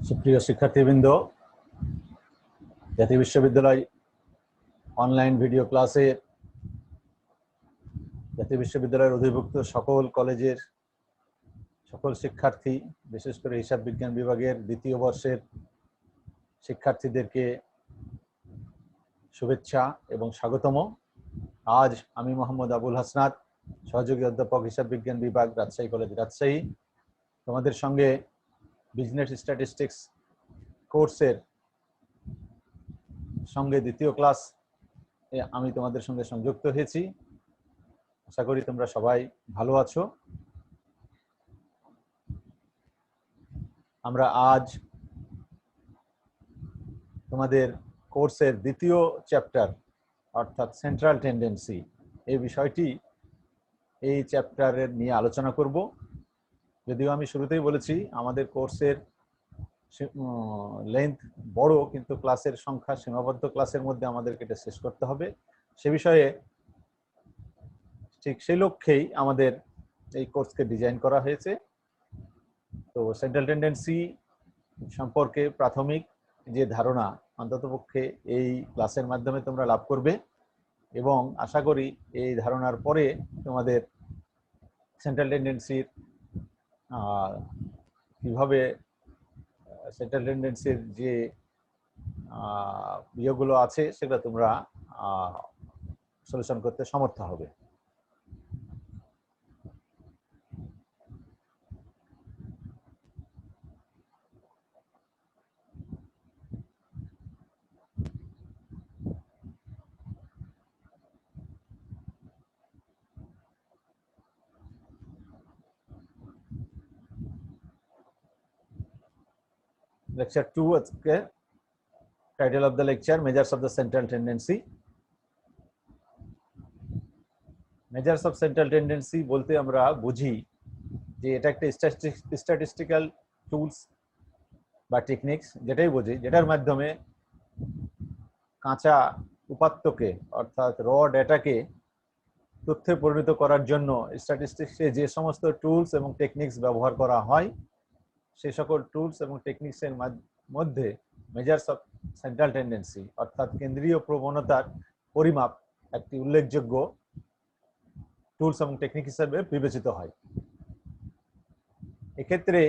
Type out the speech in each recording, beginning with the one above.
সুপ্রিয় শিক্ষার্থীবৃন্দ, জাতীয় বিশ্ববিদ্যালয় অনলাইন ভিডিও ক্লাসে জাতীয় বিশ্ববিদ্যালয়ের অধিভুক্ত সকল কলেজের সকল শিক্ষার্থী, বিশেষ করে হিসাব বিজ্ঞান বিভাগের দ্বিতীয় বর্ষের শিক্ষার্থীদেরকে শুভেচ্ছা এবং স্বাগতম। আজ আমি মোহাম্মদ আবুল হাসনাত, সহযোগী অধ্যাপক হিসাব বিজ্ঞান বিভাগ, রাজশাহী কলেজ, রাজশাহী, তোমাদের সঙ্গে বিজনেস স্ট্যাটিস্টিক্স কোর্সের সঙ্গে দ্বিতীয় ক্লাস আমি তোমাদের সঙ্গে সংযুক্ত হয়েছি। আশা করি তোমরা সবাই ভালো আছো। আমরা আজ তোমাদের কোর্সের দ্বিতীয় চ্যাপ্টার অর্থাৎ সেন্ট্রাল টেন্ডেন্সি এই বিষয়টি এই চ্যাপ্টারের নিয়ে আলোচনা করব। যদিও আমি শুরুতেই বলেছি আমাদের কোর্সের লেন্থ বড়, কিন্তু ক্লাসের সংখ্যা সীমাবদ্ধ, ক্লাসের মধ্যে আমাদেরকে এটা শেষ করতে হবে। সে বিষয়ে ঠিক সেই লক্ষ্যেই আমাদের এই কোর্সকে ডিজাইন করা হয়েছে। তো সেন্ট্রাল টেন্ডেন্সি সম্পর্কে প্রাথমিক যে ধারণা অন্ততপক্ষে এই ক্লাসের মাধ্যমে তোমরা লাভ করবে, এবং আশা করি এই ধারণার পরে তোমাদের সেন্ট্রাল টেন্ডেন্সির কিভাবে সেন্ট্রাল টেন্ডেন্সির যে ইয়েগুলো আছে সেগুলো তোমরা সলিউশন করতে সমর্থ হবে। লেকচার 2 আজকে title of the lecture measures of the central tendency. Measures of central tendency বলতে আমরা বুঝি যে এটা একটা স্ট্যাটিস্টিক্যাল টুলস বা টেকনিক্স, যেটাই বুঝি যেটার মাধ্যমে কাঁচা উপাত্তকে অর্থাৎ র ডেটাকে তথ্যে পরিণত করার জন্য স্ট্যাটিস্টিক্সে যে সমস্ত টুলস এবং টেকনিক্স ব্যবহার করা হয় সেই সকল টুলস এবং টেকনিক্সের মধ্যে মেজার্স অফ সেন্ট্রাল টেন্ডেন্সি অর্থাৎ কেন্দ্রীয় প্রবণতার পরিমাপ একটি উল্লেখযোগ্য টুলস এবং টেকনিক হিসেবে বিবেচিত হয়। এক্ষেত্রে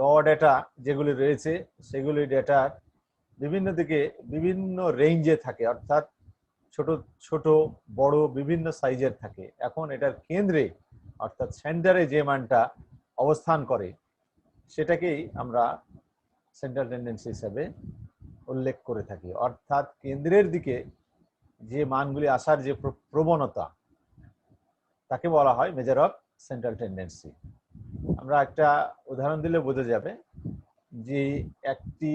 র ডেটা যেগুলি রয়েছে সেগুলি ডেটার বিভিন্ন দিকে বিভিন্ন রেঞ্জে থাকে, অর্থাৎ ছোট ছোট বড় বিভিন্ন সাইজের থাকে। এখন এটার কেন্দ্রে অর্থাৎ সেন্টারে যে মানটা অবস্থান করে সেটাকেই আমরা সেন্ট্রাল টেন্ডেন্সি হিসাবে উল্লেখ করে থাকি, অর্থাৎ কেন্দ্রের দিকে যে মানগুলি আসার যে প্রবণতা তাকে বলা হয় মেজার অফ সেন্ট্রাল টেন্ডেন্সি। আমরা একটা উদাহরণ দিলে বোঝা যাবে যে একটি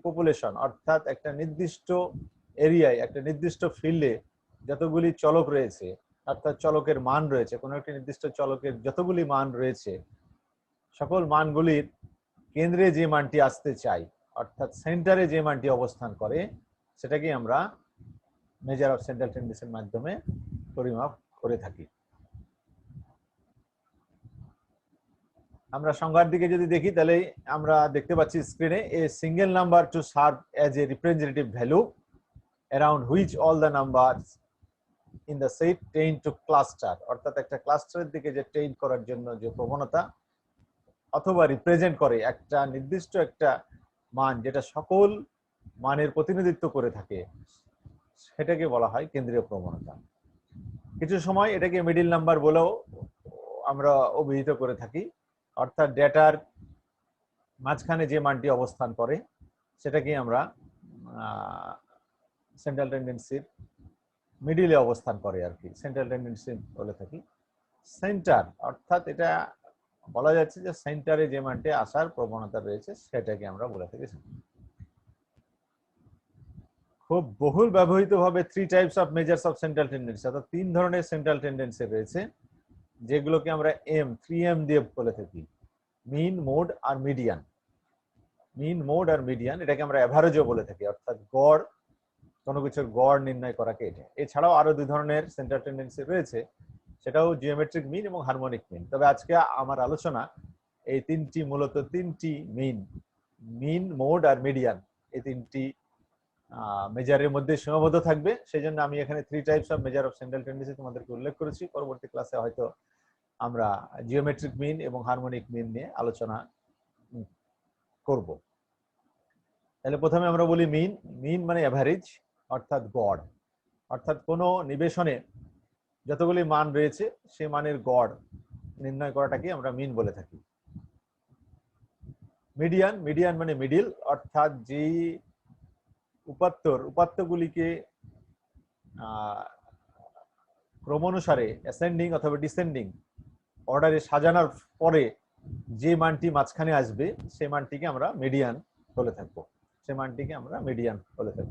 পপুলেশন অর্থাৎ একটা নির্দিষ্ট এরিয়ায় একটা নির্দিষ্ট ফিল্ডে যতগুলি চলক রয়েছে, অর্থাৎ চলকের মান রয়েছে, কোনো একটি নির্দিষ্ট চলকের যতগুলি মান রয়েছে সকল মানগুলির কেন্দ্রে যে মানটি আসতে চাই অর্থাৎ সেন্টারে যে মানটি অবস্থান করে সেটাকে আমরা মেজার অফ সেন্ট্রাল টেন্ডেন্সির মাধ্যমে পরিমাপ করে থাকি। আমরা সংজ্ঞার দিকে যদি দেখি তাহলে আমরা দেখতে পাচ্ছি স্ক্রিনে, a single number to serve as a representative value around which all the numbers in the set tend two cluster, অর্থাৎ একটা ক্লাস্টারের দিকে যে টেন্ড করার জন্য যে প্রবণতা অথবা রিপ্রেজেন্ট করে একটা নির্দিষ্ট একটা মান যেটা সকল মানের প্রতিনিধিত্ব করে থাকে সেটাকে বলা হয় কেন্দ্রীয় প্রবণতা। কিছু সময় এটাকে মিডিল নাম্বার বলেও আমরা অভিহিত করে থাকি, অর্থাৎ ডেটার মাঝখানে যে মানটি অবস্থান করে সেটাকে আমরা সেন্ট্রাল টেন্ডেন্সির মিডিলে অবস্থান করে আর কি সেন্ট্রাল টেন্ডেন্সি বলে থাকি। সেন্টার অর্থাৎ এটা বলা যাচ্ছে যে সেন্টারে যে মানটি আসার প্রবণতা রয়েছে সেটাকে আমরা বলে থাকি। খুব বহুল ব্যবহৃত ভাবে 3 types of measures of central tendency, অর্থাৎ 3 ধরনের সেন্ট্রাল টেন্ডেন্সি রয়েছে যেগুলোকে আমরা 3M দিয়ে বলে থাকি, মিন, মোড আর মিডিয়ান। মিন, মোড আর মিডিয়ান এটাকে আমরা অ্যাভারেজও বলে থাকি, অর্থাৎ গড়, কোনো কিছুর গড় নির্ণয় করাকে এটা। এছাড়াও আরো 2 ধরনের সেন্ট্রাল টেন্ডেন্সি রয়েছে, সেটাও জিওমেট্রিক মিন এবং হারমোনিক মিন। তবে আজকে আমার আলোচনা এই তিনটি মূলত তিনটি মিন, মোড আর মিডিয়ান, এই তিনটি মেজারের মধ্যে সীমাবদ্ধ থাকবে। সেই জন্য আমি এখানে 3 types of measure of central tendency তোমাদেরকে উল্লেখ করেছি। পরবর্তী ক্লাসে হয়তো আমরা জিওমেট্রিক মিন এবং হারমোনিক মিন নিয়ে আলোচনা করব। তাহলে প্রথমে আমরা বলি মিন মানে এভারেজ অর্থাৎ গড়, অর্থাৎ কোনো নিবেশনে যতগুলি মান রয়েছে সে মানের গড় নির্ণয় করাটাকে আমরা মিন বলে থাকি। মিডিয়ান মানে মিডিল, অর্থাৎ যে উপাত্তগুলিকে ক্রমানুসারে অ্যাসেন্ডিং অথবা ডিসেন্ডিং অর্ডারে সাজানোর পরে যে মানটি মাঝখানে আসবে সে মানটিকে আমরা মিডিয়ান বলে থাকবো।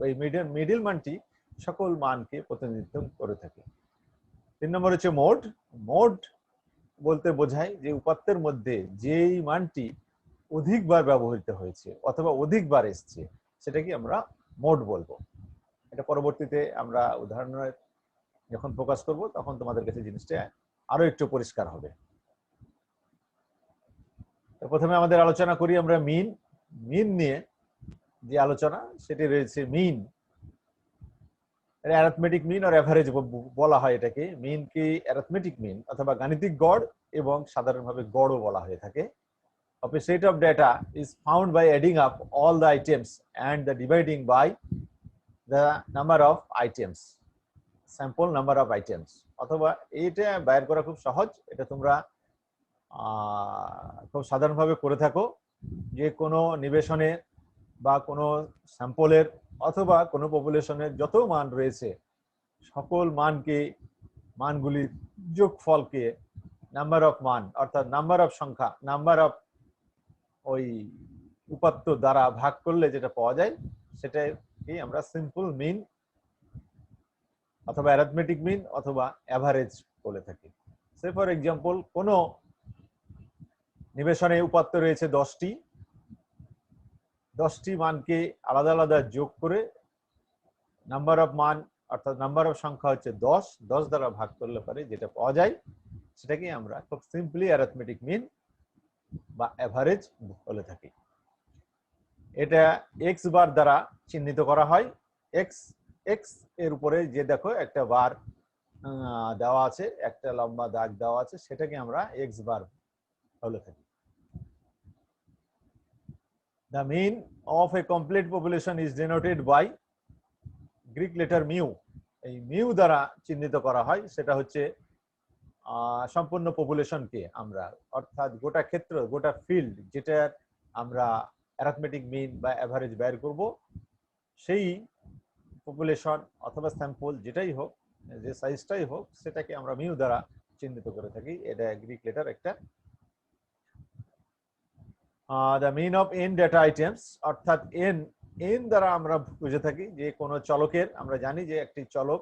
এই মিডিল মানটি সকল মানকে প্রতিনিধিত্ব করে থাকে। 3 নম্বর হচ্ছে মোড বলতে বোঝায় যে উপাত্তের মধ্যে যেই মানটি অধিকবার ব্যবহৃত হয়েছে অথবা অধিকবার এসছে সেটাকে আমরা মোড বলবো। এটা পরবর্তীতে আমরা উদাহরণে যখন ফোকাস করব তখন তোমাদের কাছে জিনিসটা আরো একটু পরিষ্কার হবে। প্রথমে আমাদের আলোচনা করি আমরা মিন নিয়ে যে আলোচনা সেটি রয়েছে মিন অ্যারিথমেটিক মিন আর এভারেজ বলা হয় এটাকে। মিন কি অ্যারিথমেটিক মিন অথবা গাণিতিক গড় এবং সাধারণভাবে গড়ও বলা হয়ে থাকে। Of a set of data is found by adding up all the items and the dividing by the number of items, sample number of items। অথবা এটা বাইর করা খুব সহজ, এটা তোমরা খুব সাধারণভাবে করে থাকো যে কোনো নিবেশনে বা কোনো স্যাম্পলের অথবা কোনো পপুলেশনের যত মান রয়েছে সকল মানগুলির যোগফলকে নাম্বার অফ মান অর্থাৎ নাম্বার অফ সংখ্যা, নাম্বার অফ ওই উপাত্ত দ্বারা ভাগ করলে যেটা পাওয়া যায় সেটাকে আমরা সিম্পল মিন অথবা অ্যারিথমেটিক মিন অথবা এভারেজ বলে থাকি। সে ফর এক্সাম্পল কোনো নিবেশনে উপাত্ত রয়েছে 10টি মানকে আলাদা আলাদা যোগ করে নাম্বার অফ মান অর্থাৎ নাম্বার অফ সংখ্যা হচ্ছে 10 দ্বারা ভাগ করলে পারে যেটা পাওয়া যায় সেটাকে আমরা খুব সিম্পলি অ্যারিথমেটিক মিন বা এভারেজ বলে থাকি। এটা এক্স বার দ্বারা চিহ্নিত করা হয়। এক্স এর উপরে যে দেখো একটা বার দেওয়া আছে, একটা লম্বা দাগ দেওয়া আছে, সেটাকে আমরা এক্স বার বলে থাকি। The mean of a complete population is denoted by Greek letter mu। এই মিউ দ্বারা চিহ্নিত করা হয়, সেটা হচ্ছে সম্পূর্ণ পপুলেশনকে আমরা অর্থাৎ গোটা ক্ষেত্র, গোটা ফিল্ড যেটা আমরা অ্যারিথমেটিক মিন বা এভারেজ বের করব, সেই পপুলেশন অথবা স্যাম্পল যেটাই হোক, যে সাইজটাই হোক, সেটাকে আমরা মিউ দ্বারা চিহ্নিত করে থাকি। এটা গ্রিক লেটার একটা। The mean of N data items, অর্থাৎ এন দ্বারা আমরা বুঝে থাকি যে কোনো চলকের, আমরা জানি যে একটি চলক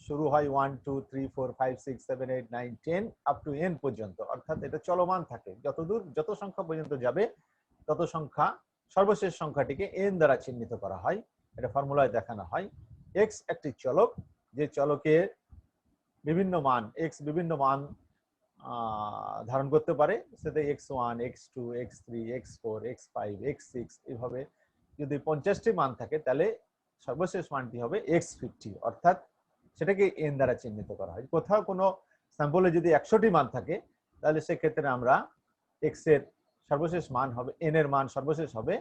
শুরু হয় 1 2 3 4 5 6 7 8 9 10 আপ টু এন পর্যন্ত, অর্থাৎ এটা চলমান থাকে। যত সংখ্যা পর্যন্ত যাবে তত সংখ্যা, সর্বশেষ সংখ্যাটিকে এন দ্বারা চিহ্নিত করা হয়। এটা ফর্মুলায় দেখানো হয়। এক্স একটি চলক, যে চলকের বিভিন্ন মান ধারণ করতে পারে, সেটা x1 x2 x3 x4 x5 x6 এভাবে যদি 50টি মান থাকে তাহলে সর্বশেষ মানটি হবে x50, অর্থাৎ সেটাকে এন দ্বারা চিহ্নিত করা হয়। কোথাও কোনো স্যাম্পলে যদি 100টি মান থাকে তাহলে সেক্ষেত্রে আমরা এক্স এর সর্বশেষ মান হবে, এন এর মান সর্বশেষ হবে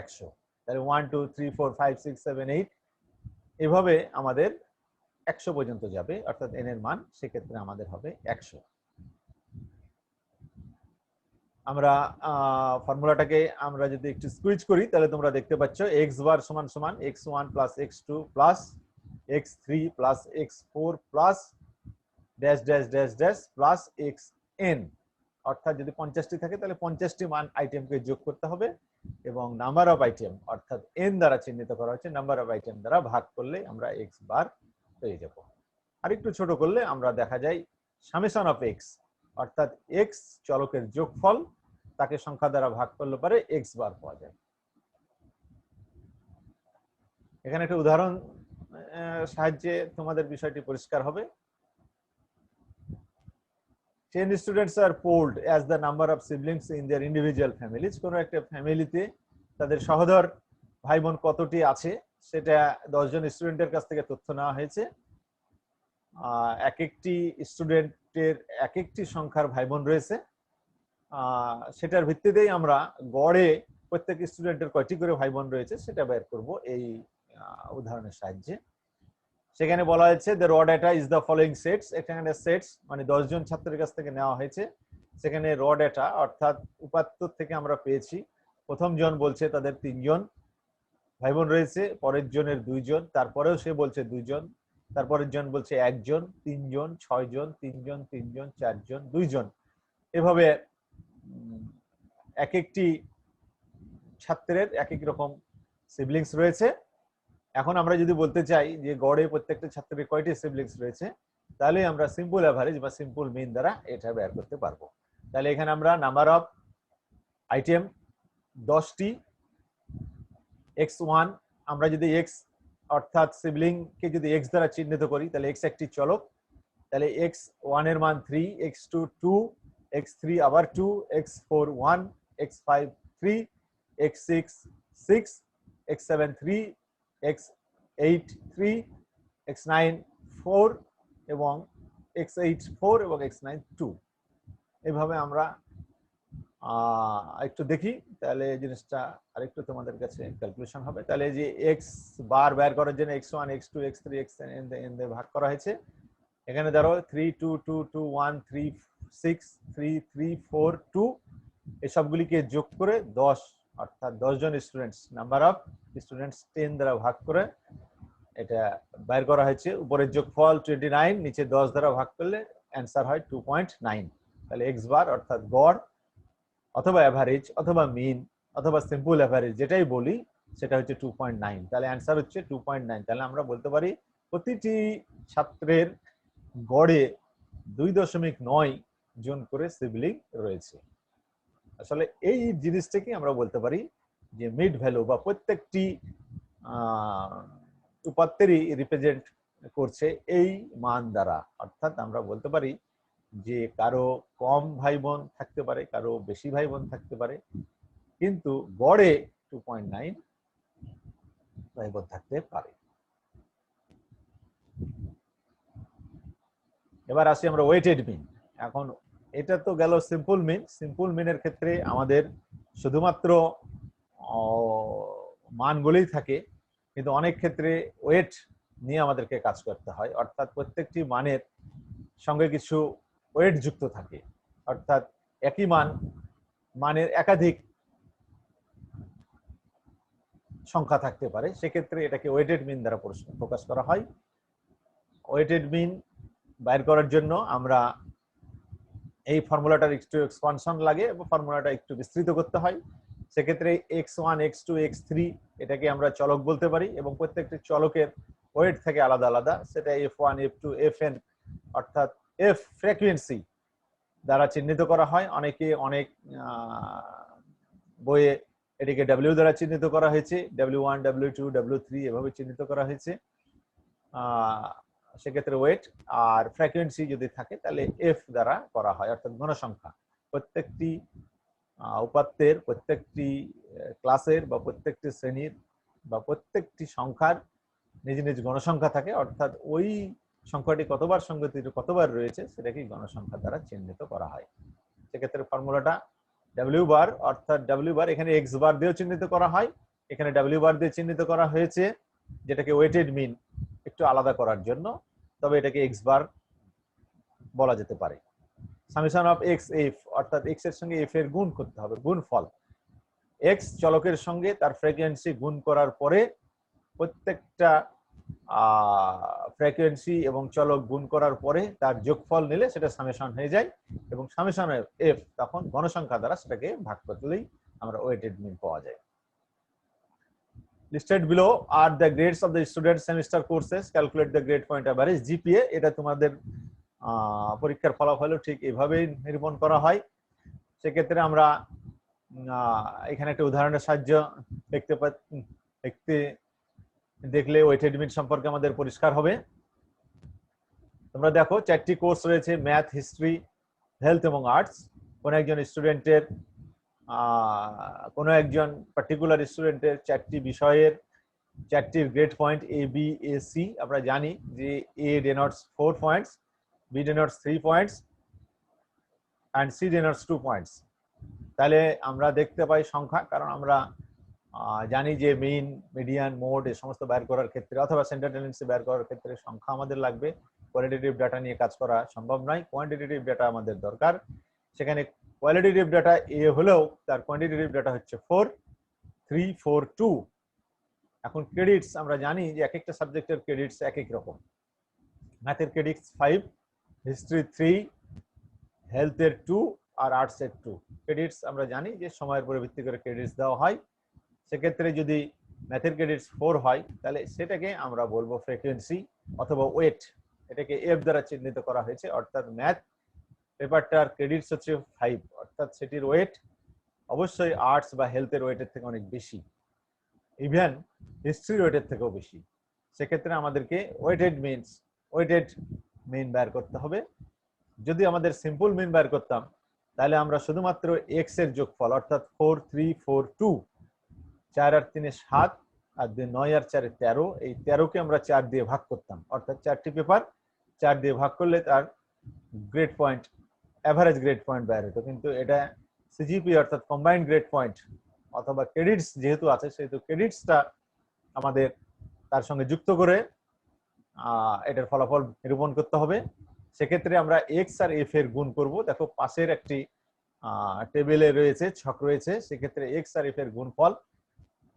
100। তাহলে 1 2 3 4 5 6 7 8 এভাবে আমাদের 100 পর্যন্ত যাবে, অর্থাৎ এন এর মান সেক্ষেত্রে আমাদের হবে 100। আমরা ফর্মুলাটাকে আমরা যদি একটু স্কুইজ করি তাহলে তোমরা দেখতে পাচ্ছ এক্স বার সমান সমান x1 plus x2 plus x3 plus x4 plus dash dash dash dash plus xn, অর্থাৎ যদি 50টি থাকে তাহলে 50টি মান আইটেমকে যোগ করতে হবে এবং নাম্বার অফ আইটেম অর্থাৎ n দ্বারা চিহ্নিত করা হচ্ছে, নাম্বার অফ আইটেম দ্বারা ভাগ করলে আমরা x বার পেয়ে যাব। আরেকটু ছোট করলে আমরা দেখা যায় সামেশন অফ x, অর্থাৎ x চলকের যোগফল, তাকে সংখ্যা দ্বারা ভাগ করলে পারে x বার পাওয়া যায়। এখানে একটা উদাহরণ সাহায্যে তোমাদের বিষয়টি পরিষ্কার হবে। 10 students are polled as the number of siblings in their individual families. কোনো একটা ফ্যামিলিতে তাদের সহোদর ভাই বোন কতটি আছে সেটা 10 জন স্টুডেন্টের কাছ থেকে তথ্য নেওয়া হয়েছে। এক একটি স্টুডেন্টের এক একটি সংখ্যার ভাই বোন রয়েছে, সেটার ভিত্তিতেই আমরা গড়ে প্রত্যেক স্টুডেন্টের কয়টি করে ভাই বোন রয়েছে সেটা বের করব এই উদাহরণের সাহায্যে। সেখানে বলা হয়েছে the raw data is the following sets, এখানে সেটস মানে 10 জন ছাত্রের কাছ থেকে নেওয়া হয়েছে। সেখানে র ডেটা অর্থাৎ উপাত্ত থেকে আমরা পেয়েছি প্রথম জন বলছে তাদের 3 জন ভাই বোন রয়েছে, পরের জনের 2 জন, তারপরেও সে বলছে 2 জন, তারপরের জন বলছে 1 জন, 3 জন, 6 জন, 3 জন, 3 জন, 4 জন, 2 জন, এভাবে এক একটি ছাত্রের এক এক রকম সিবলিংস রয়েছে। এখন আমরা যদি বলতে চাই যে গড়ে প্রত্যেকটা ছাত্রের কয়টি সিবলিংস রয়েছে তাহলে আমরা সিম্পল অ্যাভারেজ বা সিম্পল মিন দ্বারা এটা বের করতে পারবো। তাহলে এখানে আমরা নাম্বার অফ আইটেম 10টি, x1 আমরা যদি x অর্থাৎ সিবলিং কে যদি x দ্বারা চিহ্নিত করি তাহলে x একটি চলক, তাহলে x1 এর মান 3, x2 2, x3 আবার 2, x4 1, x5 3, x6 6, x7 3, x8 3, x9 4 এবং x8 4 এবং x9 2। এইভাবে আমরা একটু দেখি তাহলে জিনিসটা আরেকটু তোমাদের কাছে ক্যালকুলেশন হবে। তাহলে যে x বার বের করার জন্য x1 x2 x3 xn দিয়ে ভাগ করা হয়েছে। এখানে ধরো 3 2 2 2 1 3 6 3 3 4 2 এসবগুলিকে যোগ করে 10 অর্থাৎ 10 জন স্টুডেন্টস, নাম্বার অফ স্টুডেন্টস 10 দ্বারা ভাগ করে এটা বের করা হয়েছে। উপরের যোগফল 29, নিচে 10 দ্বারা ভাগ করলে অ্যান্সার হয় 2.9। তাহলে x বার অর্থাৎ গড় অথবা অ্যাভারেজ অথবা মিন অথবা সিম্পল অ্যাভারেজ যেটাই বলি সেটা হচ্ছে 2.9। তাহলে অ্যান্সার হচ্ছে 2.9। তাহলে আমরা বলতে পারি প্রতিটি ছাত্রের গড়ে 2.9 জন করে সিবলিং রয়েছে। আসলে এই জিনিসটাকে আমরা বলতে পারি যে মিড ভ্যালু বা প্রত্যেকটি উপাত্তেরই রিপ্রেজেন্ট করছে এই মান দ্বারা। অর্থাৎ আমরা বলতে পারি যে কারো কম ভাই বোন থাকতে পারে, কারো বেশি ভাই বোন থাকতে পারে, কিন্তু গড়ে 2.9 ভাই বোন থাকতে পারে। এবার আসি আমরা ওয়েটেড মিন। এখন এটা তো গেল সিম্পল মিন। সিম্পল মিনের ক্ষেত্রে আমাদের শুধুমাত্র মানগুলোই থাকে, কিন্তু অনেক ক্ষেত্রে ওয়েট নিয়ে আমাদেরকে কাজ করতে হয়। অর্থাৎ প্রত্যেকটি মানের সঙ্গে কিছু ওয়েট যুক্ত থাকে, অর্থাৎ একই মানের একাধিক সংখ্যা থাকতে পারে, সেক্ষেত্রে এটাকে ওয়েটেড মিন দ্বারা প্রকাশ করা হয়। ওয়েটেড মিন বাইর করার জন্য আমরা এই ফর্মুলাটার একটু এক্সপানশন লাগে এবং ফর্মুলাটা একটু বিস্তৃত করতে হয়। সেক্ষেত্রে x1 x2 x3 এটাকে আমরা চলক বলতে পারি এবং প্রত্যেকটি চলকের ওয়েট থেকে আলাদা আলাদা, সেটা f1 f2 fn অর্থাৎ f ফ্রিকোয়েন্সি দ্বারা চিহ্নিত করা হয়। অনেকে অনেক বইয়ে এটিকে w দ্বারা চিহ্নিত করা হয়েছে, w1 w2 w3 এভাবে চিহ্নিত করা হয়েছে। সেক্ষেত্রে ওয়েট আর ফ্রিকোয়েন্সি যদি থাকে তাহলে এফ দ্বারা করা হয়, অর্থাৎ গণসংখ্যা। প্রত্যেকটি উপাত্তের, প্রত্যেকটি ক্লাসের বা প্রত্যেকটি শ্রেণীর বা প্রত্যেকটি সংখ্যার নিজ নিজ গণসংখ্যা থাকে, অর্থাৎ ওই সংখ্যাটি কতবার সংগঠিত কতবার রয়েছে সেটাকে গণসংখ্যা দ্বারা চিহ্নিত করা হয়। সেক্ষেত্রে ফর্মুলাটা ডাব্লিউ বার, অর্থাৎ ডাব্লিউ বার এখানে এক্স বার দিয়েও চিহ্নিত করা হয়, এখানে ডাব্লিউ বার দিয়ে চিহ্নিত করা হয়েছে যেটাকে ওয়েটেড মিন একটু আলাদা করার জন্য, তবে এটাকে এক্স বার বলা যেতে পারে। সামেশন অফ এক্স এফ, অর্থাৎ এক্স এর সঙ্গে এফ এর গুণ করতে হবে, গুণফল। এক্স চলকের সঙ্গে তার ফ্রিকোয়েন্সি গুণ করার পরে প্রত্যেকটা ফ্রিকোয়েন্সি এবং চলক গুণ করার পরে তার যোগফল নিলে সেটা সামেশন হয়ে যায় এবং সামেশন এফ তখন গণসংখ্যা দ্বারা সেটাকে ভাগ করলেই আমরা ওয়েটেড মিন পাওয়া যায়। Listed below are the grades of the student semester courses. Calculate the grade point average GPA. এটা তোমাদের পরীক্ষার ফলাফলও ঠিক এভাবেই নিরূপণ করা হয়। সেক্ষেত্রে আমরা এখানে একটা উদাহরণের সাহায্য দেখলে ওয়েটেড মিন সম্পর্কে আমাদের পরিষ্কার হবে। তোমরা দেখো 4টি কোর্স রয়েছে, ম্যাথ, হিস্ট্রি, হেলথ এবং আর্টস কোনো একজন স্টুডেন্টের কোনো একজন পার্টিকুলার স্টুডেন্টের 4টি বিষয়ের 4টির grade point A B A C আমরা জানি যে A denotes 4 points, B denotes 3 points and C denotes 2 points. তাহলে আমরা দেখতে পাই সংখ্যা, কারণ আমরা জানি যে মেইন, মিডিয়ান, মোড এই সমস্ত বের করার ক্ষেত্রে অথবা সেন্টার টেন্ডেন্সি বের করার ক্ষেত্রে সংখ্যা আমাদের লাগবে। কোয়ালিটেটিভ ডাটা নিয়ে কাজ করা সম্ভব নয়, কোয়ান্টিটেটিভ ডাটা আমাদের দরকার। সেখানে কোয়ালিটেটিভ ডাটা এ হলেও তার কোয়ান্টিটেটিভ ডাটা হচ্ছে 4, 3, 4, 2। এখন ক্রেডিটস আমরা জানি যে এক একটা সাবজেক্টের ক্রেডিটস এক এক রকম। ম্যাথের ক্রেডিটস 5, হিস্ট্রি 3, হেলথের 2 আর আর্টসের 2। ক্রেডিটস আমরা জানি যে সময়ের উপর ভিত্তি করে ক্রেডিটস দেওয়া হয়। সেক্ষেত্রে যদি ম্যাথের ক্রেডিটস 4 হয় তাহলে সেটাকে আমরা বলবো ফ্রিকোয়েন্সি অথবা ওয়েট। এটাকে এফ দ্বারা চিহ্নিত করা হয়েছে, অর্থাৎ ম্যাথ পেপারটার ক্রেডিটস হচ্ছে 5, অর্থাৎ সেটির ওয়েট অবশ্যই আর্টস বা হেলথের ওয়েটের থেকে অনেক বেশি, ইভেন হিস্ট্রির ওয়েটের থেকেও বেশি। সেক্ষেত্রে আমাদেরকে ওয়েটেড মিন বের করতে হবে। যদি আমাদের সিম্পল মিন বের করতাম তাহলে আমরা শুধুমাত্র এক্স এর যোগফল অর্থাৎ 4, 3, 4, 2, 4 আর 3 7 আর 9 আর 4 13, এই 13কে আমরা 4 দিয়ে ভাগ করতাম, অর্থাৎ 4টি পেপার 4 দিয়ে ভাগ করলে তার grade point, average grade point বের হতো। কিন্তু এটা সিজিপি অর্থাৎ কম্বাইন্ড গ্রেড পয়েন্ট অথবা ক্রেডিটস যেহেতু আছে, সেহেতু ক্রেডিটসটা আমাদের তার সঙ্গে যুক্ত করে এটার ফলাফল নিরূপণ করতে হবে। সেক্ষেত্রে আমরা এক্স আর এফ এর গুণ করব। দেখো পাশের একটি টেবিলে রয়েছে, ছক রয়েছে। সেক্ষেত্রে এক্স আর এফ এর গুণফল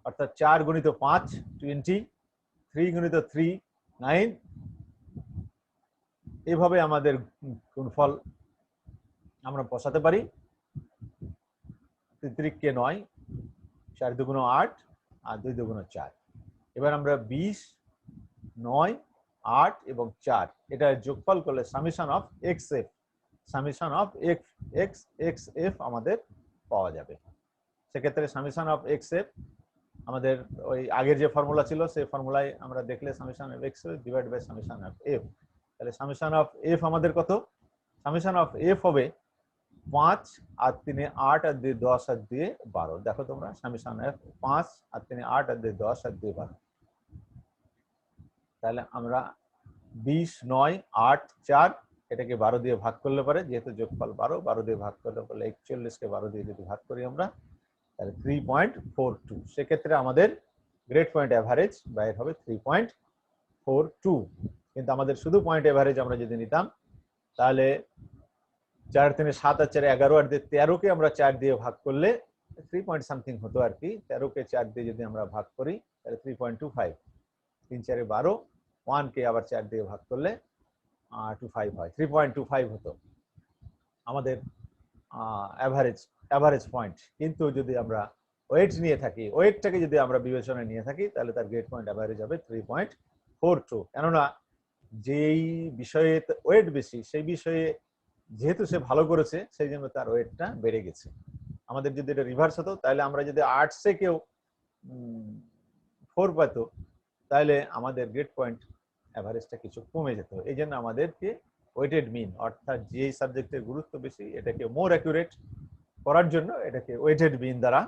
অর্থাৎ 4 গুণিত 5 20, 3 গুণিত 3 9, এভাবে আমাদের গুণফল আমরা বসাতে পারি। 33 কে 9, 4 দুগুণ 8 আর 2 দুগুণ 4। এবার আমরা 20, 9, 8 এবং 4 এটা যোগফল করলে summation of x F, summation of x F আমাদের পাওয়া যাবে। সেক্ষেত্রে সামেশন অফ এক্স এফ আমাদের ওই আগের যে ফর্মুলা ছিল সেই ফর্মুলায় আমরা দেখলে summation of X divide by summation of F. তাহলে সামেশন অফ এফ আমাদের কত? সামেশন অফ এফ হবে 5 আর 3 8 আর 2 10 আর 2 12। দেখো তোমরা সামেশন অফ 5 আর 3 8 আর 2 10 আর 2 12। তাহলে আমরা 20, 9, 8, 4 এটাকে 12 দিয়ে ভাগ করলে পারে, যেহেতু যোগফল 12 দিয়ে ভাগ করলে পারে 41 কে 12 দিয়ে যদি ভাগ করি আমরা তাহলে 3.42। সেক্ষেত্রে আমাদের গ্রেড পয়েন্ট এভারেজ বাইর হবে 3.42। কিন্তু আমাদের শুধু পয়েন্ট এভারেজ আমরা যদি নিতাম তাহলে 4 3 7 আর 4 11 আর 13 কে আমরা 4 দিয়ে ভাগ করলে 3 পয়েন্ট সামথিং হতো আর কি। 13 কে 4 দিয়ে যদি আমরা ভাগ করি তাহলে 3.25, 3 4 12, 1 কে আবার 4 দিয়ে ভাগ করলে 25 হয়, 3.25 হতো আমাদের এভারেজ পয়েন্ট। কিন্তু যদি আমরা ওয়েট নিয়ে থাকি, ওয়েটটাকে যদি আমরা বিবেচনায় নিয়ে থাকি তাহলে তার গ্রেড পয়েন্ট এভারেজ হবে 3.42। কেননা যেই বিষয়ে ওয়েট বেশি সেই বিষয়ে যেহেতু সে ভালো করেছে সেই জন্য তার ওয়েটটা বেড়ে গেছে। আমাদের যদি এটা রিভার্স হতো তাহলে আমরা যদি আর্টসে কেউ 4 পেত তাহলে আমাদের গ্রেড পয়েন্ট এভারেজটা কিছু কমে যেত। এই জন্য আমাদেরকে ওয়েটেড মিন অর্থাৎ যেই সাবজেক্টের গুরুত্ব বেশি এটাকে মোর অ্যাকুরেট করার জন্য এটাকে ওয়েটেড মিন দ্বারা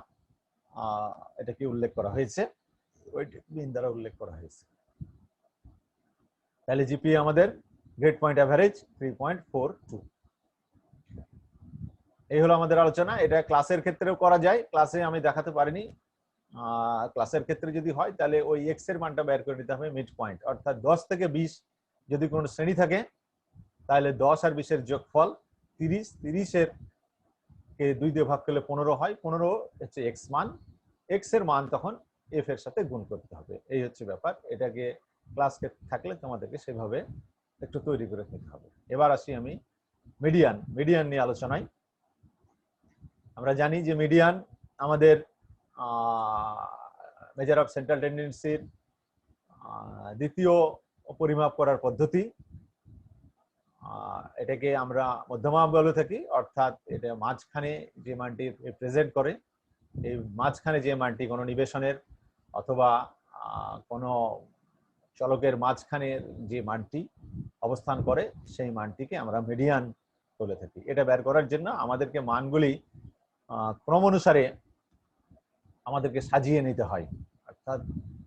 এটাকে উল্লেখ করা হয়েছে, ওয়েটেড মিন দ্বারা উল্লেখ করা হয়েছে। তাহলে জিপিএ আমাদের গ্রেড পয়েন্ট এভারেজ 3.42। এই হলো আমাদের আলোচনা। এটা ক্লাসের ক্ষেত্রেও করা যায়, ক্লাসে আমি দেখাতে পারিনি। ক্লাসের ক্ষেত্রে যদি হয় তাহলে ওই এক্স এর মানটা বের করে নিতে হবে মিড পয়েন্ট, অর্থাৎ 10 থেকে 20 যদি কোনো শ্রেণী থাকে তাহলে 10 আর 20 এর যোগফল 30, 30 এর কে 2 দিয়ে ভাগ করলে 15 হয়, 15 হচ্ছে এক্স মান, এক্স এর মান তখন এফ এর সাথে গুণ করতে হবে। এই হচ্ছে ব্যাপার। এটাকে ক্লাসকে থাকলে তোমাদেরকে সেভাবে একটু তৈরি করে নিতে হবে। এবার আসি আমি মিডিয়ান নিয়ে আলোচনায়। আমরা জানি যে মিডিয়ান আমাদের মেজার অফ সেন্ট্রাল টেন্ডেন্সির দ্বিতীয় পরিমাপ করার পদ্ধতি। এটাকে আমরা মধ্যমা বলে থাকি, অর্থাৎ এটা মাঝখানে যে মানটি প্রেজেন্ট করে, এই মাঝখানে যে মানটি কোনো নিবেশনের অথবা কোনো চলকের মাঝখানে যে মানটি অবস্থান করে সেই মানটিকে আমরা মিডিয়ান বলে থাকি। এটা বের করার জন্য আমাদেরকে মানগুলি ক্রম অনুসারে আমাদেরকে সাজিয়ে নিতে হয়, অর্থাৎ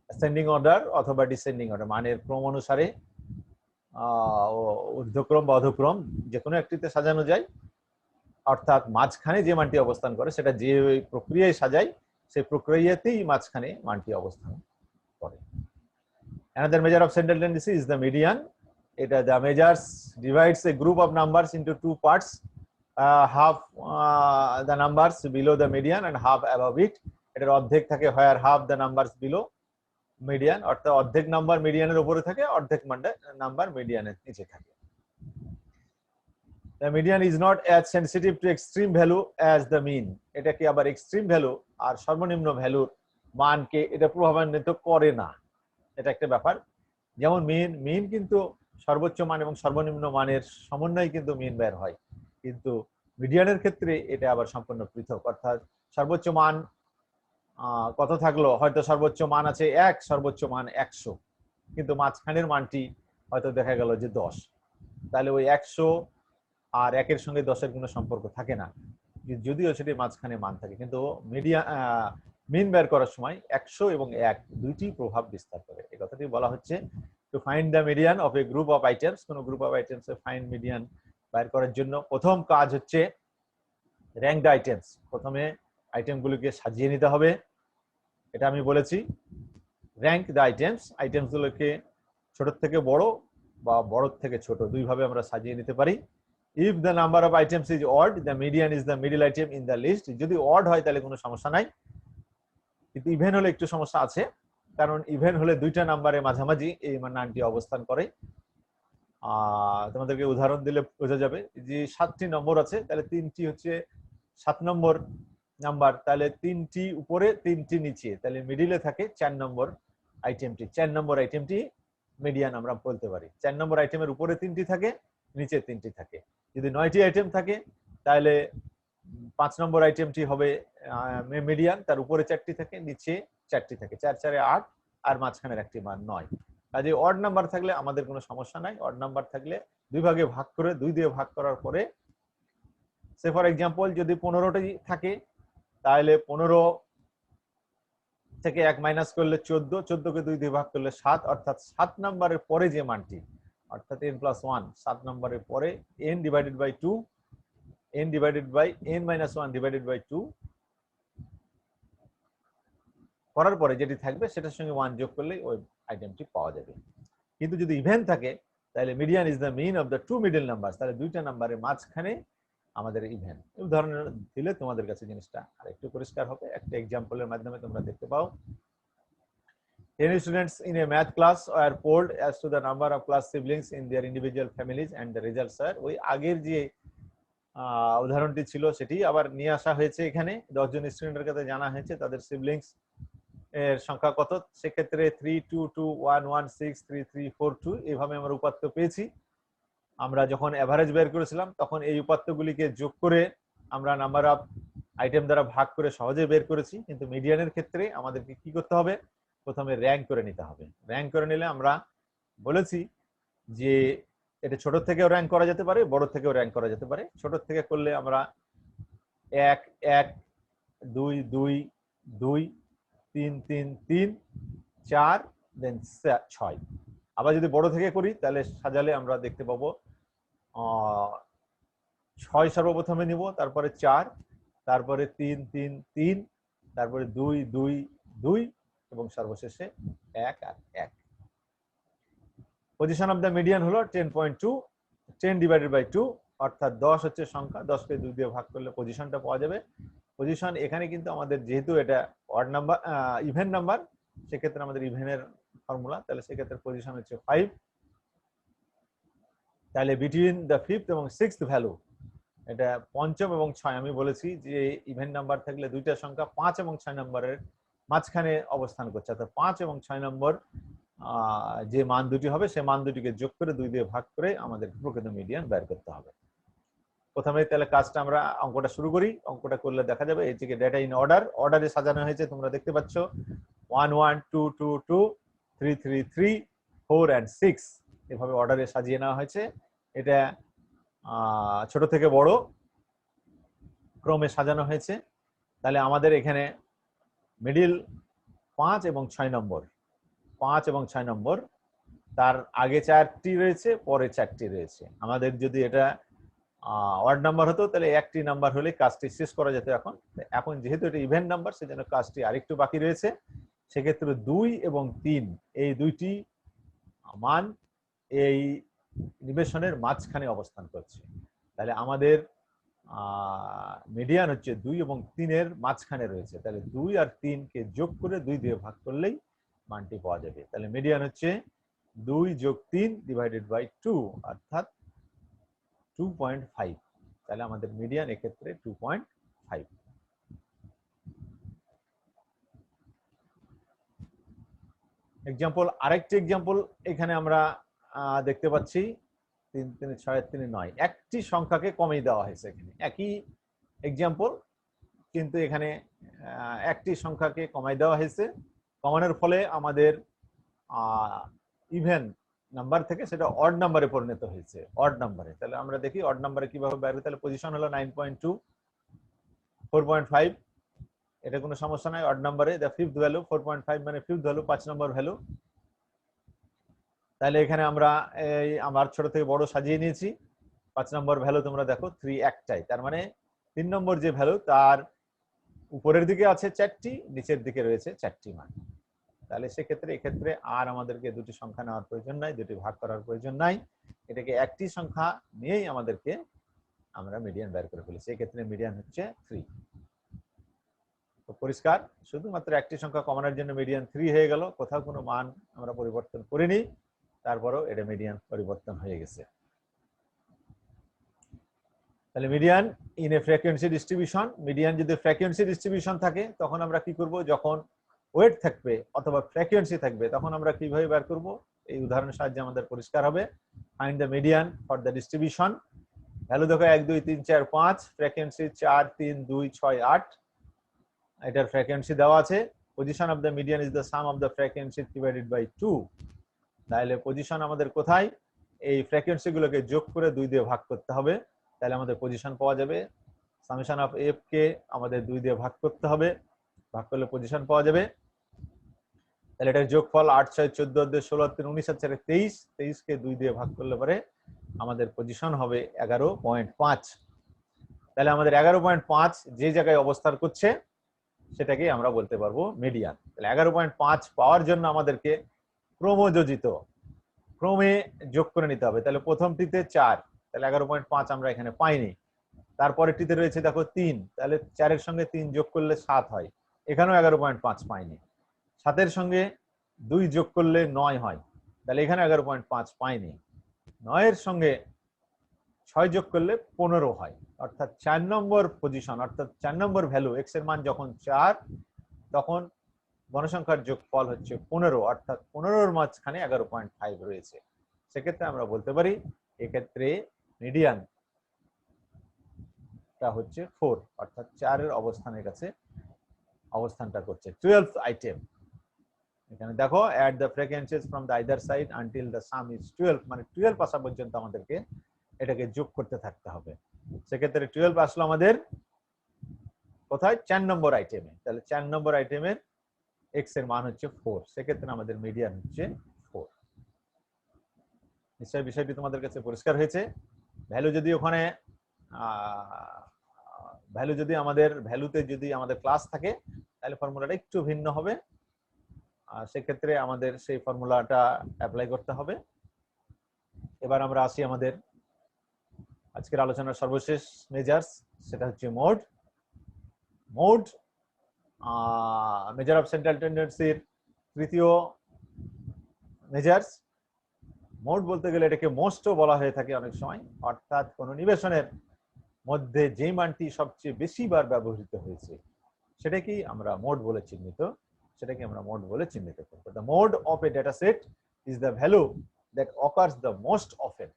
অ্যাসেন্ডিং অর্ডার অথবা ডিসেন্ডিং অর্ডার, মানের ক্রম অনুসারে ঊর্ধ্বক্রম বা অধক্রম যে কোনো একটিতে সাজানো যায়, অর্থাৎ মাঝখানে যে মানটি অবস্থান করে সেটা যে প্রক্রিয়ায় সাজায় সেই প্রক্রিয়াতেই মাঝখানে মানটি অবস্থান করে। Another measure of central tendency is the median. The measures divides a group of numbers into two parts, half the numbers below the median and half above it. এটার অর্ধেক থাকে where half the numbers below median, অর্থাৎ অর্ধেক number মিডিয়ানের উপরে থাকে, অর্ধেক number মিডিয়ানের নিচে থাকে। The median is not as sensitive to extreme value as the mean. এটা কি আবার এক্সট্রিম ভ্যালু আর সর্বনিম্ন ভ্যালুর মানকে এটা প্রভাবান্বিত করে না, এটা একটা ব্যাপার। যেমন মিন কিন্তু সর্বোচ্চ মান এবং সর্বনিম্ন মানের সমন্বয়ে কিন্তু মিন বের হয়, কিন্তু মিডিয়ানের ক্ষেত্রে এটা আবার সম্পূর্ণ পৃথক, অর্থাৎ সর্বোচ্চ মান কত থাকলো, হয়তো সর্বোচ্চ মান আছে 1, সর্বোচ্চ মান 100, কিন্তু মাঝখানের মানটি হয়তো দেখা গেল যে 10, তাহলে ওই 100 আর 1-এর সঙ্গে 10-এর কোনো সম্পর্ক থাকে না, যদিও সেটি মাঝখানে মান থাকে। কিন্তু মিন বের করার সময় 100 এবং 1 দুইটি প্রভাব বিস্তার করে। এই কথাটি বলা হচ্ছে to find the median of A group of items. কোন গ্রুপ অফ আইটেমস এর ফাইন্ড মিডিয়ান বের করার জন্য প্রথম কাজ হচ্ছে র্যাঙ্ক দ্য আইটেমস, প্রথমে আইটেমগুলোকে সাজিয়ে নিতে হবে। এটা আমি বলেছি, র্যাঙ্ক দ্য আইটেমস, আইটেমসগুলোকে ছোট থেকে বড় বা বড় থেকে ছোট দুইভাবে আমরা সাজিয়ে নিতে পারি। If the number of items is odd, the median is the middle item in the list. যদি odd হয় তাহলে কোনো সমস্যা নাই, কিন্তু ইভেন হলে একটু সমস্যা আছে, কারণ ইভেন হলে দুইটা নাম্বারের মাঝামাঝি এই মানটি অবস্থান করে। তোমাদেরকে উদাহরণ দিলে বোঝা যাবে যে 7টি নম্বর আছে, তাহলে 3টি হচ্ছে 7 নম্বর নাম্বার, তাহলে 3টি উপরে 3টি নিচে, তাহলে মিডিলে থাকে 4 নম্বর আইটেমটি। 4 নম্বর আইটেমটি মিডিয়ান আমরা বলতে পারি। 4 নম্বর আইটেমের উপরে 3টি থাকে, নিচে 3টি থাকে। যদি 9টি আইটেম থাকে তাহলে 5 নম্বর আইটেমটি হবে মিডিয়ান, তার উপরে 4টি থাকে, নিচে 4টি থাকে, 4 4 8 আর মাঝখানের একটি মান 9। কাজে অড নাম্বার থাকলে আমাদের কোনো সমস্যা নাই। অড নাম্বার থাকলে দুই ভাগে ভাগ করে 2 দিয়ে ভাগ করার পরে, সে ফর এক্সাম্পল যদি 15টি থাকে তাহলে 15 থেকে 1 মাইনাস করলে 14, 14কে 2 দিয়ে ভাগ করলে 7, অর্থাৎ 7 নম্বরের পরে যে মানটি, অর্থাৎ n+1, 7 নম্বরের পরে n divided by 2, n divided by n-1 divided by 2 করার পরে যেটি থাকবে সেটার সঙ্গে 1 যোগ করলে ওই আইটেমটি পাওয়া যাবে। কিন্তু যদি ইভেন থাকে তাহলে median is the mean of the two middle numbers, তাহলে দুইটা নাম্বারের মাঝখানে আমাদের ইভেন। উদাহরণ দিলে তোমাদের কাছে জিনিসটা আরেকটু পরিষ্কার হবে। একটা এক্সাম্পলের মাধ্যমে তোমরা দেখতে পাও। 10 students in a math class are polled as to the number of class siblings in their individual families and the results are, ওই আগের যে উদাহরণটি ছিল সেটি আবার নিয়ে আসা হয়েছে এখানে। 10 জন স্টুডেন্টের কাছে জানা হয়েছে তাদের সিবলিংস এর সংখ্যা কত, সেক্ষেত্রে 3 2 2 1 1 6 3 3 4 2 এইভাবে আমরা উপাত্ত পেয়েছি। আমরা যখন এভারেজ বের করেছিলাম তখন এই উপাত্তগুলিকে যোগ করে আমরা নাম্বার অফ আইটেম দ্বারা ভাগ করে সহজে বের করেছি। কিন্তু মিডিয়ানের ক্ষেত্রে আমাদেরকে কি করতে হবে, প্রথমে র্যাঙ্ক করে নিতে হবে। র্যাঙ্ক করে নিলে আমরা বলেছি যে এটা ছোট থেকেও র্যাঙ্ক করা যেতে পারে, বড় থেকেও র্যাঙ্ক করা যেতে পারে। ছোট থেকে করলে আমরা 1 1 2 2 2 3 3 3 4 দেন 6। আবার যদি বড় থেকে করি তাহলে সাজালে আমরা দেখতে পাবো 6 সর্বপ্রথমে নিব, তারপরে 4, তারপরে 3 3 3, তারপরে 2 2 2 এবং সর্বশেষে 1 আর 1। পজিশন অফ দ্য মিডিয়ান হলো 10.2, 10 ডিভাইডেড বাই 2, অর্থাৎ 10 হচ্ছে সংখ্যা, 10কে 2 দিয়ে ভাগ করলে পজিশনটা পাওয়া যাবে। পজিশন এখানে কিন্তু আমাদের যেহেতু এটা অড নাম্বার ইভেন নাম্বার, সেক্ষেত্রে আমাদের ইভেনের ফর্মুলা, তাহলে সেক্ষেত্রে পজিশন হচ্ছে 5। তাহলে বিটুইন দ্য 5th এবং 6th ভ্যালু, এটা 5ম এবং 6, আমি বলেছি যে ইভেন নাম্বার থাকলে দুইটা সংখ্যা 5 এবং 6 নম্বরের মাঝখানে অবস্থান করছে, অর্থাৎ 5 এবং 6 নম্বর যে মান দুটি হবে সে মান দুটিকে যোগ করে 2 দিয়ে ভাগ করে আমাদের প্রকৃত মিডিয়ান বের করতে হবে। প্রথমে তাহলে কাজটা আমরা অঙ্কটা শুরু করি। অঙ্কটা করলে দেখা যাবে এই থেকে ডেটা ইন অর্ডার, অর্ডারে সাজানো হয়েছে, তোমরা দেখতে পাচ্ছ 1 1 2 2 2 3 3 3 4 and 6 এভাবে অর্ডারে সাজিয়ে নেওয়া হয়েছে। এটা ছোট থেকে বড় ক্রমে সাজানো হয়েছে। তাহলে আমাদের এখানে মিডিল 5 এবং 6 নম্বর, 5 এবং 6 নম্বর, তার আগে 4টি রয়েছে, পরে 4টি রয়েছে। আমাদের যদি এটা ওয়ার্ড নাম্বার হতো তাহলে একটি নাম্বার হলে কাজটি শেষ করা যেত। এখন যেহেতু এটা ইভেন্ট নাম্বার, সেজন্য কাজটি আরেকটু বাকি রয়েছে। সেক্ষেত্রে 2 এবং 3 এই দুইটি মান এই নিবেশনের মাঝখানে অবস্থান করছে। তাহলে আমাদের মিডিয়ান হচ্ছে 2 এবং 3 এর মাঝখানে রয়েছে। তাহলে 2 আর 3 কে যোগ করে 2 দিয়ে ভাগ করলেই মানটি পাওয়া যাবে। তাহলে মিডিয়ান হচ্ছে 2 যোগ 3 ডিভাইডেড বাই 2, অর্থাৎ 2.5। তাহলে আমাদের মিডিয়ান এক্ষেত্রে 2.5। এক্সাম্পল, আরেকটি এক্সাম্পল এখানে আমরা দেখতে পাচ্ছি 3 3 6 3 9, একটি সংখ্যাকে কমিয়ে দেওয়া হয়েছে। এখানে একই এক্সাম্পল, কিন্তু এখানে একটি সংখ্যাকে কমাই দেওয়া হয়েছে। কমানোর ফলে আমাদের ইভেন নাম্বার থেকে সেটা অড নাম্বারে পরিণত হয়েছে, অড নাম্বারে। তাহলে আমরা দেখি অড নাম্বারে কিভাবে বের হয়। তাহলে পজিশন হলো 9.2, 4.5, এটা কোনো সমস্যা নাই। অড নাম্বারে দ্য ফিফথ ভ্যালু 4.5 মানে ফিফথ ভ্যালু, 5 নম্বর ভ্যালু। তাহলে এখানে আমরা আমার ছোট থেকে বড় সাজিয়ে নিয়েছি। 5 নম্বর ভ্যালু তোমরা দেখো 3 একটাই, তার মানে 3 নম্বর যে ভ্যালু তার উপরের দিকে আছে 4টি, নিচের দিকে রয়েছে 4টি মান। তাহলে সেক্ষেত্রে এক্ষেত্রে আর আমাদেরকে দুটি সংখ্যা নেওয়ার প্রয়োজন নাই, দুটি ভাগ করার প্রয়োজন নাই। এটাকে একটি সংখ্যা নিয়েই আমাদেরকে আমরা মিডিয়ান বের করে ফেলি। সেক্ষেত্রে মিডিয়ান হচ্ছে 3। তো পরিষ্কার, শুধুমাত্র একটি সংখ্যা কমানোর জন্য মিডিয়ান 3 হয়ে গেল, কোথাও কোনো মান আমরা পরিবর্তন করিনি, তারপরেও এটা মিডিয়ান পরিবর্তন হয়ে গেছে। তাহলে median in a frequency distribution, median যদি ফ্রিকোয়েন্সি ডিস্ট্রিবিউশন থাকে তখন আমরা কি করব, যখন ওয়েট থাকবে অথবা ফ্রিকোয়েন্সি থাকবে তখন আমরা কিভাবে বের করব, এই উদাহরণের সাহায্যে আমাদের পরিষ্কার হবে। Find the median for the distribution. Value দেখো 1 2 3 4 5, ফ্রিকোয়েন্সি 4 3 2 6 8, এটার ফ্রিকোয়েন্সি দেওয়া আছে। Position of the median is the sum of the frequency divided by 2। তাহলে পজিশন আমাদের কোথায়, এই ফ্রিকোয়েন্সি গুলোকে যোগ করে 2 দিয়ে ভাগ করতে হবে, তাহলে আমাদের পজিশন পাওয়া যাবে। সামেশন অফ এফ কে আমাদের 2 দিয়ে ভাগ করতে হবে, ভাগ করলে পজিশন পাওয়া যাবে। তাহলে এটার যোগফল 8 6 14 16 3 19 4 23, 23 কে 2 দিয়ে ভাগ করলে পরে আমাদের পজিশন হবে 11.5। তাহলে আমাদের 11.5 যে জায়গায় অবস্থান করছে সেটাকে আমরা বলতে পারবো মিডিয়ান। তাহলে 11.5 পাওয়ার জন্য আমাদেরকে ক্রমযোজিত ক্রমে যোগ করে নিতে হবে। তাহলে প্রথমটিতে 4, তাহলে 11.5 আমরা এখানে পাইনি। তারপরেরটিতে রয়েছে দেখো 3, তাহলে 4 এর সঙ্গে 3 যোগ করলে 7 হয়, এখানেও 11.5 পাইনি। 7 এর সঙ্গে 2 যোগ করলে 9 হয়, তাহলে এখানে 11.5 পাইনি। 9 এর সঙ্গে 6 যোগ করলে 15 হয়, অর্থাৎ 4 নম্বর পজিশন, অর্থাৎ 4 নম্বর ভ্যালু এক্স এর মান যখন 4, তখন গণসংখ্যার যোগফল হচ্ছে 15, অর্থাৎ 15-র মাঝখানে 11.5 রয়েছে। সেক্ষেত্রে আমরা বলতে পারি এক্ষেত্রে মিডিয়ানটা হচ্ছে 4, অর্থাৎ 4 এর অবস্থানের কাছে অবস্থানটা করছে। 12th আইটেম, এখানে দেখো at the frequencies from the either side until the sum is 12, মানে 12 আসা পর্যন্ত আমাদেরকে এটাকে যোগ করতে থাকতে হবে। সেক্ষেত্রে 12 আসলো আমাদের কোথায়, 4 নম্বর আইটেমে। তাহলে 4 নম্বর আইটেমের এক্স এর মান হচ্ছে 4, সেক্ষেত্রে আমাদের মিডিয়ান হচ্ছে 4। নিশ্চয়ই বিষয়টি তোমাদের কাছে পরিষ্কার হয়েছে। ভ্যালু যদি ওখানে ভ্যালু যদি আমাদের ভ্যালুতে যদি আমাদের ক্লাস থাকে তাহলে ফর্মুলাটা একটু ভিন্ন হবে, সেক্ষেত্রে আমাদের সেই ফর্মুলাটা অ্যাপ্লাই করতে হবে। এবার আমরা আসি আমাদের আজকের আলোচনার সর্বশেষ মেজার্স, সেটা হচ্ছে mode. Mode measure of central টেন্ডেন্সির তৃতীয় মেজার্স। মোড বলতে গেলে এটাকে মোস্টও বলা হয়ে থাকে অনেক সময়, অর্থাৎ কোন নিবেশনের মধ্যে যে মানটি সবচেয়ে বেশি বার ব্যবহৃত হয়েছে সেটাকেই আমরা মোড বলে চিহ্নিত, সেটাকে আমরা মোড বলে চিহ্নিত করব। The mode of a data set is the value that occurs the most often.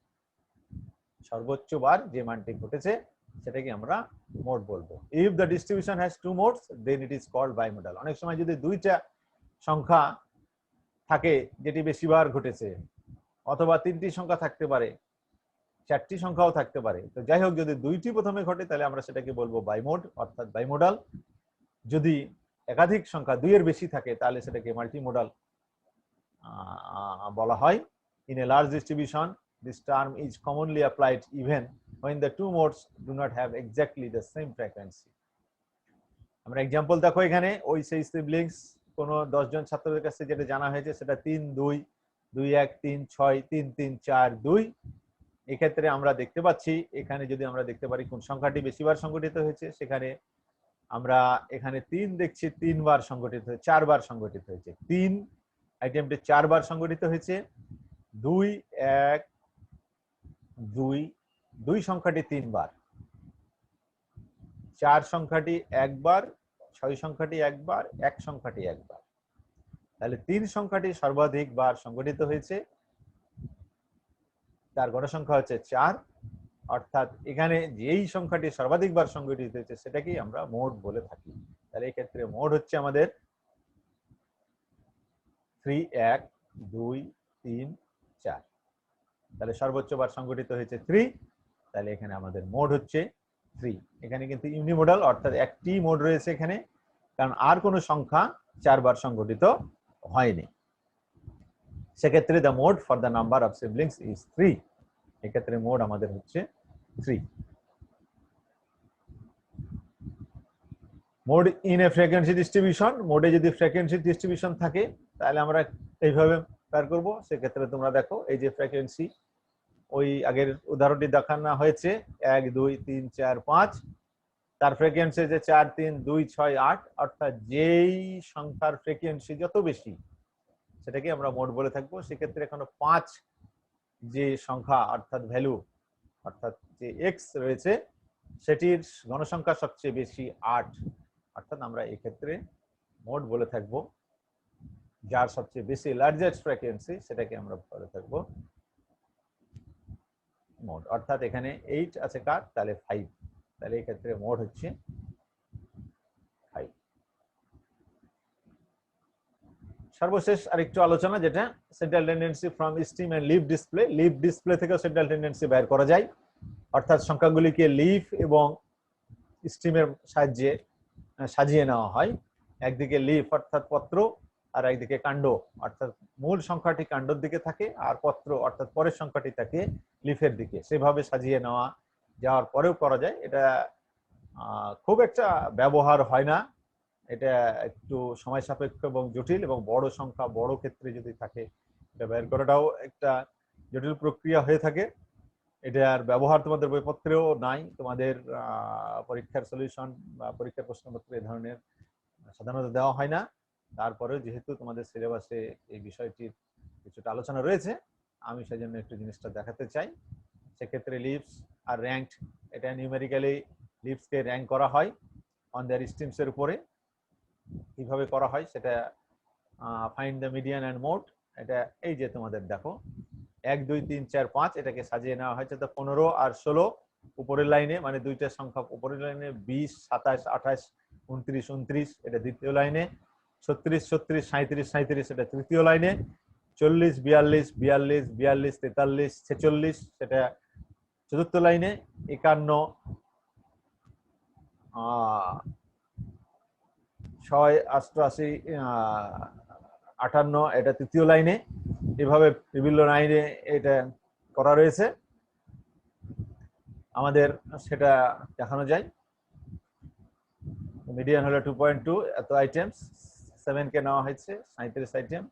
সর্বোচ্চ বার যে মানটি ঘটেছে সেটাকে আমরা মোড বলবো। If the distribution has two modes then it is called bimodal. অনেক সময় যদি দুইটা সংখ্যা থাকে যেটি বেশিবার ঘটেছে, অথবা তিনটি সংখ্যা থাকতে পারে চারটি সংখ্যাও থাকতে পারে। তো যাই হোক, যদি দুইটি প্রথমে ঘটে তাহলে আমরা সেটাকে বলবো বাইমোড অর্থাৎ বাইমোডাল। যদি একাধিক সংখ্যা দুইয়ের বেশি থাকে তাহলে সেটাকে মাল্টিমোডাল বলা হয়। In a large distribution this term is commonly applied even when the two modes do not have exactly the same frequency. আমরা एग्जांपल দেখো, এখানে ওই সেই সিবলিংস কোন 10 জন ছাত্রদের কাছে যেটা জানা হয়েছে সেটা 3 2 2 1 3 6 3 3 4 2। এই ক্ষেত্রে আমরা দেখতে পাচ্ছি এখানে যদি আমরা দেখতে পারি কোন সংখ্যাটি বেশিবার সংগঠিত হয়েছে, সেখানে আমরা এখানে 3 দেখছি 3 বার সংগঠিত হয়েছে, 4 বার সংগঠিত হয়েছে। 3 আইটেমটি 4 বার সংগঠিত হয়েছে। 2 1 2 2 সংখ্যাটি 3 বার, 4 সংখ্যাটি 1 বার, 6 সংখ্যাটি 1 বার, 1 সংখ্যাটি 1 বার। তাহলে 3 সংখ্যাটি সর্বাধিক বার সংগঠিত হয়েছে, তার গণসংখ্যা হচ্ছে 4। অর্থাৎ এখানে যেই সংখ্যাটি সর্বাধিক বার সংগঠিত হয়েছে সেটাকেই আমরা মোড বলে থাকি। তাহলে এই ক্ষেত্রে মোড হচ্ছে আমাদের 3 1 2 3 4। তাহলে সর্বোচ্চ বার সংগঠিত হয়েছে 3, তাহলে এখানে আমাদের মোড হচ্ছে 3। এখানে কিন্তু ইউনিমোডাল অর্থাৎ একটি মোড রয়েছে এখানে, কারণ আর কোনো সংখ্যা 4 বার সংগঠিত হয়নি। সেক্ষেত্রে the mode for the number of siblings is 3। এক্ষেত্রে মোড আমাদের হচ্ছে 3। Mode in a frequency distribution, মোডে যদি ফ্রিকোয়েন্সি ডিস্ট্রিবিউশন থাকে তাহলে আমরা এইভাবে বের করব। সেক্ষেত্রে তোমরা দেখো এই যে ফ্রিকোয়েন্সি ওই আগের উদাহরণটি দেখানো হয়েছে 1 2 3 4 5, তার ফ্রিকোয়েন্সি যে 4 3 2 6 8, অর্থাৎ যেই সংখ্যার ফ্রিকোয়েন্সি যত বেশি সেটাকে আমরা মোড বলে থাকবো। সেক্ষেত্রে এখানে 5 যে সংখ্যা অর্থাৎ ভ্যালু অর্থাৎ যে এক্স রয়েছে সেটির গণসংখ্যা সবচেয়ে বেশি 8, অর্থাৎ আমরা এই ক্ষেত্রে মোড বলে থাকবো। যার সবচেয়ে বেশি লার্জেস্ট ফ্রিকোয়েন্সি সেটাকে আমরা বলে থাকবো মোড। অর্থাৎ এখানে 8 আছে কার, তাহলে 5, তাহলে এই ক্ষেত্রে মোড হচ্ছে 5। সর্বশেষ আরেকটু আলোচনা, যেটা central tendency from stem and leaf display. Leaf display থেকে সেন্ট্রাল টেন্ডেন্সি বের করা যায়, অর্থাৎ সংখ্যাগুলিকে লিভ এবং স্টিমের সাহায্যে সাজিয়ে নেওয়া হয়। একদিকে লিভ অর্থাৎ পত্র, আর একদিকে কাণ্ড অর্থাৎ মূল সংখ্যাটি কাণ্ডের দিকে থাকে আর পত্র অর্থাৎ পরের সংখ্যাটি থাকে লিফের দিকে। সেভাবে সাজিয়ে নেওয়া যাওয়ার পরেও করা যায়। এটা খুব একটা ব্যবহার হয় না, এটা একটু সময় সাপেক্ষ এবং জটিল, এবং বড় সংখ্যা বড় ক্ষেত্রে যদি থাকে এটা বের করাটাও একটা জটিল প্রক্রিয়া হয়ে থাকে। এটার ব্যবহার তোমাদের বইপত্রেও নাই, তোমাদের পরীক্ষার সলিউশন বা পরীক্ষার প্রশ্নপত্রে এই ধরনের সাধারণত দেওয়া হয় না। তারপরেও যেহেতু তোমাদের সিলেবাসে এই বিষয়টির কিছুটা আলোচনা রয়েছে, আমি সেজন্য একটু জিনিসটা দেখাতে চাই। সেক্ষেত্রে লিভস আর র্যাঙ্কড, এটা নিউমেরিক্যালি লিভসকে র্যাঙ্ক করা হয় অন দেয়ার স্ট্রিমস এর উপরে। কিভাবে করা হয় সেটা find the median and mode. এটা এই যে তোমাদের দেখো 1 2 3 4 5 এটাকে সাজিয়ে নেওয়া হয়েছে। তো 15 আর 16 উপরের লাইনে, মানে দুইটা সংখ্যা উপরের লাইনে, 20 27 28 29 29 এটা দ্বিতীয় লাইনে, 36 36 37 37 এটা তৃতীয় লাইনে, 40 42 42 42 43 46 সেটা চতুর্থ লাইনে, 51 6 88 58 এটা তৃতীয় লাইনে। এভাবে বিভিন্ন লাইনে এটা করা রয়েছে, আমাদের সেটা দেখানো যায়। মিডিয়ান হলো 2.2, এত আইটেমস, 7 কে নেওয়া হয়েছে 37 আইটেম।